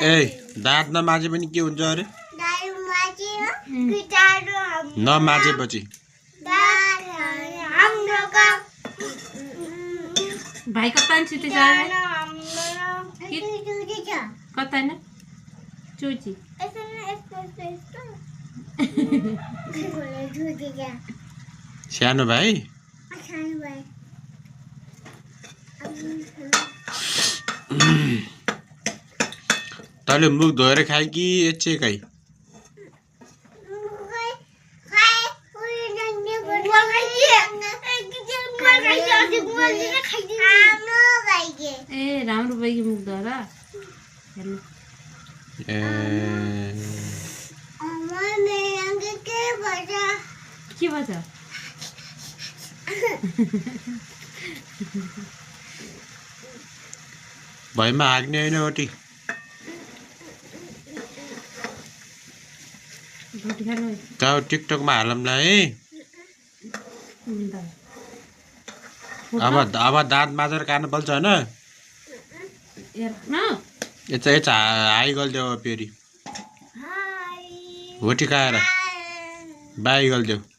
ए दाँत नमाजे पनि के हुन्छ अरे नमाजेपछि भाइ कता सुते छ कता न चुची सानो भाइ तैँले मुख धोएर खाए कि एकछिन खाइ ए राम्रो भाइ मुख धोएर के भन्छ भैमा हाँक्ने होइन ओटी त टिकटकमा हालौँला है अब दाँत माझेर काट्नु पर्छ होइन यता हाई गरिदेऊ फेरि होटी खाएर बाई गरिदेऊ